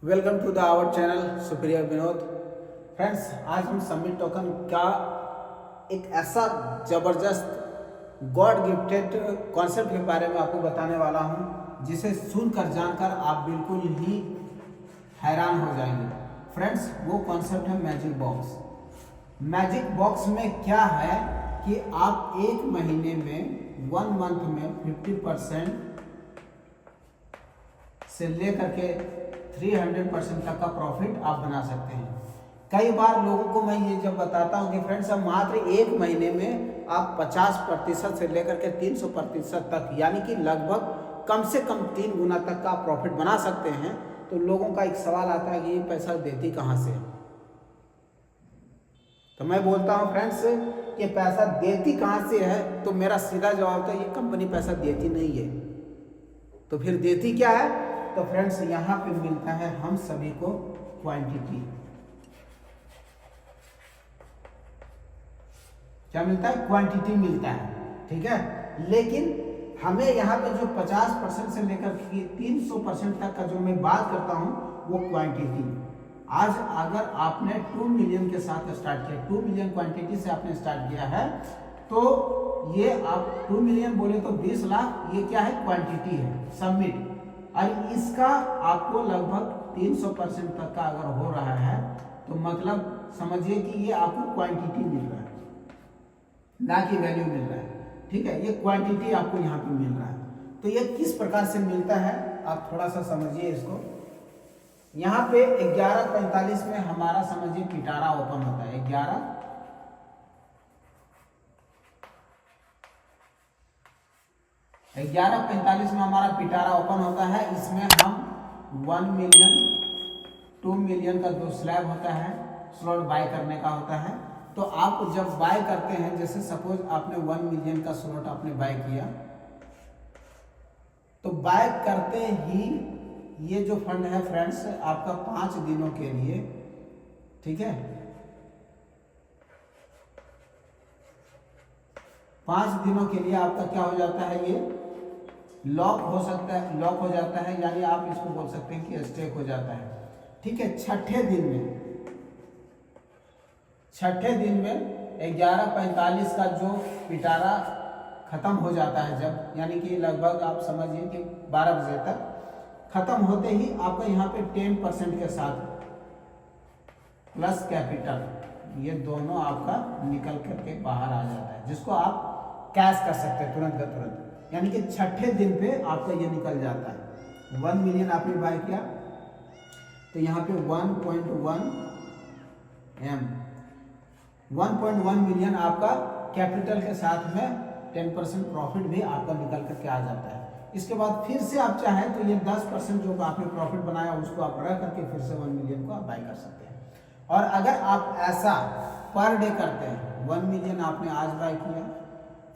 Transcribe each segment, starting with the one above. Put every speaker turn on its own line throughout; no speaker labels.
Welcome to the our channel Supriya Vinod. Friends, आज हम submit token का एक ऐसा ज़बरदस्त गॉड गिफ्टेड कॉन्सेप्ट के बारे में आपको बताने वाला हूं, जिसे सुनकर जानकर आप बिल्कुल ही हैरान हो जाएंगे। फ्रेंड्स, वो कॉन्सेप्ट है मैजिक बॉक्स। मैजिक बॉक्स में क्या है कि आप एक महीने में 1 मंथ में 50% से लेकर के 300% तक का प्रॉफिट आप बना सकते हैं। कई बार लोगों को मैं ये जब बताता हूँ कि फ्रेंड्स, अब मात्र एक महीने में आप 50% से लेकर के 300% तक, यानी कि लगभग कम से कम 3 गुना तक का प्रॉफिट बना सकते हैं, तो लोगों का एक सवाल आता है कि ये पैसा देती कहाँ से है। तो मैं बोलता हूँ फ्रेंड्स, ये पैसा देती कहाँ से है, तो मेरा सीधा जवाब था ये कंपनी पैसा देती नहीं है। तो फिर देती क्या है? तो फ्रेंड्स, यहाँ पे मिलता है हम सभी को क्वांटिटी। क्या मिलता है? क्वांटिटी मिलता है, ठीक है। लेकिन हमें यहाँ पे जो 50% से लेकर के 300% तक का जो मैं बात करता हूँ, वो क्वांटिटी। आज अगर आपने 2 मिलियन के साथ स्टार्ट किया, 2 मिलियन क्वांटिटी से आपने स्टार्ट किया है, तो ये आप 2 मिलियन बोले तो 20 लाख, ये क्या है? क्वांटिटी है सबमिट। और इसका आपको लगभग 300% तक का अगर हो रहा है, तो मतलब समझिए कि ये आपको क्वांटिटी मिल रहा है, ना कि वैल्यू मिल रहा है, ठीक है। ये क्वांटिटी आपको यहाँ पे मिल रहा है। तो ये किस प्रकार से मिलता है, आप थोड़ा सा समझिए इसको। यहाँ पे 11:45 में हमारा समझिए पिटारा ओपन होता है। 11:45 में हमारा पिटारा ओपन होता है। इसमें हम 1 मिलियन 2 मिलियन का जो स्लैब होता है, स्लॉट बाय करने का होता है। तो आप जब बाय करते हैं, जैसे सपोज आपने 1 मिलियन का स्लॉट आपने बाय किया, तो बाय करते ही ये जो फंड है फ्रेंड्स आपका 5 दिनों के लिए, ठीक है, 5 दिनों के लिए आपका क्या हो जाता है? ये लॉक हो सकता है, लॉक हो जाता है, यानी आप इसको बोल सकते हैं कि स्टेक हो जाता है, ठीक है। छठे दिन में 11:45 का जो पिटारा खत्म हो जाता है, जब यानी कि लगभग आप समझिए कि 12 बजे तक खत्म होते ही आपका यहाँ पे 10% के साथ प्लस कैपिटल, ये दोनों आपका निकल करके बाहर आ जाता है, जिसको आप कैश कर सकते हैं तुरंत का तुरंत। यानी कि छठे दिन पे आपका ये निकल जाता है। 1 मिलियन आपने बाय किया, तो यहाँ पे 1.1 मिलियन आपका कैपिटल के साथ में 10% प्रॉफिट भी आपका निकल करके आ जाता है। इसके बाद फिर से आप चाहें तो ये 10% जो आपने प्रॉफिट बनाया उसको आप रख करके फिर से 1 मिलियन को आप बाय कर सकते हैं। और अगर आप ऐसा पर डे करते हैं, 1 मिलियन आपने आज बाय किया,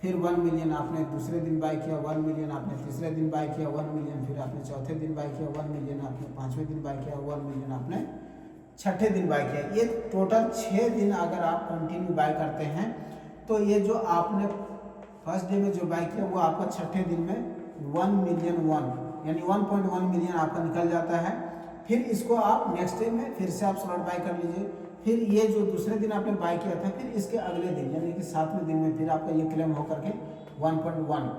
फिर 1 मिलियन आपने दूसरे दिन बाय किया, 1 मिलियन आपने तीसरे दिन बाय किया, 1 मिलियन फिर आपने चौथे दिन बाय किया, 1 मिलियन आपने 5वें दिन बाय किया, 1 मिलियन आपने छठे दिन बाय किया। ये टोटल 6 दिन अगर आप कंटिन्यू बाय करते हैं, तो ये जो आपने फर्स्ट डे में जो बाय किया वो आपका छठे दिन में 1 मिलियन यानी 1.1 मिलियन आपका निकल जाता है। फिर इसको आप नेक्स्ट डे में फिर से आप स्लॉट बाय कर लीजिए। फिर ये जो दूसरे दिन आपने बाय किया था, फिर इसके अगले दिन यानी कि 7वें दिन में फिर आपका ये क्लेम होकर के 1.1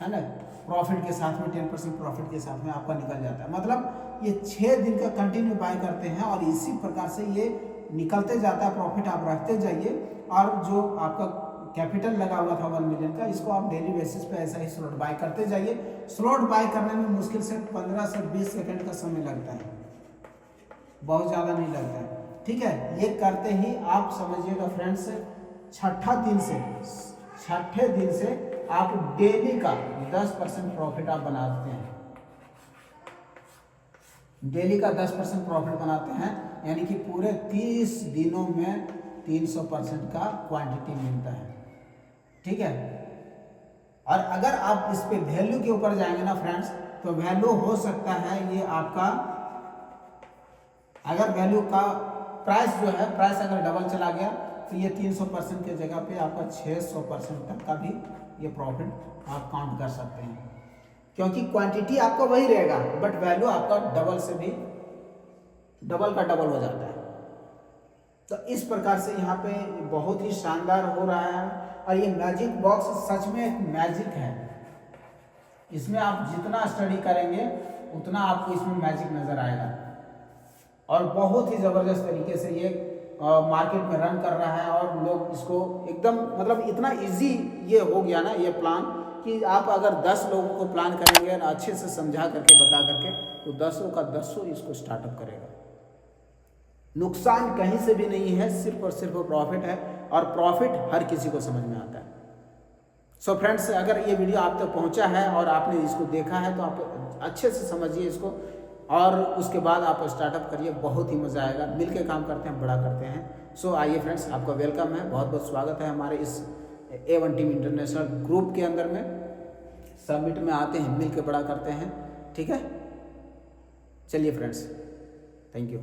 है ना, प्रॉफिट के साथ में 10% प्रॉफिट के साथ में आपका निकल जाता है। मतलब ये 6 दिन का कंटिन्यू बाय करते हैं और इसी प्रकार से ये निकलते जाता है, प्रॉफिट आप रखते जाइए। और जो आपका कैपिटल लगा हुआ था 1 मिलियन का, इसको आप डेली बेसिस पे ऐसा ही स्लॉट बाय करते जाइए। स्लॉट बाय करने में मुश्किल से 15 से 20 सेकंड का समय लगता है, बहुत ज़्यादा नहीं लगता है, ठीक है। ये करते ही आप समझिएगा फ्रेंड्स, छठे दिन से आप डेली का 10% प्रॉफिट आप बनाते हैं। डेली का 10% प्रॉफिट बनाते हैं, यानी कि पूरे 30 दिनों में 300% का क्वांटिटी मिलता है, ठीक है। और अगर आप इस पे वैल्यू के ऊपर जाएंगे ना फ्रेंड्स, तो वैल्यू हो सकता है ये आपका, अगर वैल्यू का प्राइस जो है, प्राइस अगर डबल चला गया, तो ये 300% के जगह पे आपका 600% तक का भी ये प्रॉफिट आप काउंट कर सकते हैं। क्योंकि क्वांटिटी आपका वही रहेगा बट वैल्यू आपका डबल से भी डबल का डबल हो जाता है। तो इस प्रकार से यहाँ पे बहुत ही शानदार हो रहा है। और ये मैजिक बॉक्स सच में एक मैजिक है। इसमें आप जितना स्टडी करेंगे उतना आपको इसमें मैजिक नजर आएगा। और बहुत ही जबरदस्त तरीके से ये मार्केट में रन कर रहा है। और लोग इसको एकदम मतलब इतना इजी ये हो गया ना ये प्लान, कि आप अगर 10 लोगों को प्लान करेंगे ना अच्छे से समझा करके बता करके, तो 10 का 10 इसको स्टार्टअप करेगा। नुकसान कहीं से भी नहीं है, सिर्फ और सिर्फ प्रॉफिट है। और प्रॉफिट हर किसी को समझ में आता है। सो फ्रेंड्स, अगर ये वीडियो आप तक पहुंचा है और आपने इसको देखा है तो आप अच्छे से समझिए इसको, और उसके बाद आप स्टार्टअप करिए, बहुत ही मज़ा आएगा। मिलके काम करते हैं, बड़ा करते हैं। सो आइए फ्रेंड्स, आपका वेलकम है, बहुत बहुत स्वागत है हमारे इस A1 टीम इंटरनेशनल ग्रुप के अंदर में। समिट में आते हैं, मिलके बड़ा करते हैं, ठीक है। चलिए फ्रेंड्स, थैंक यू।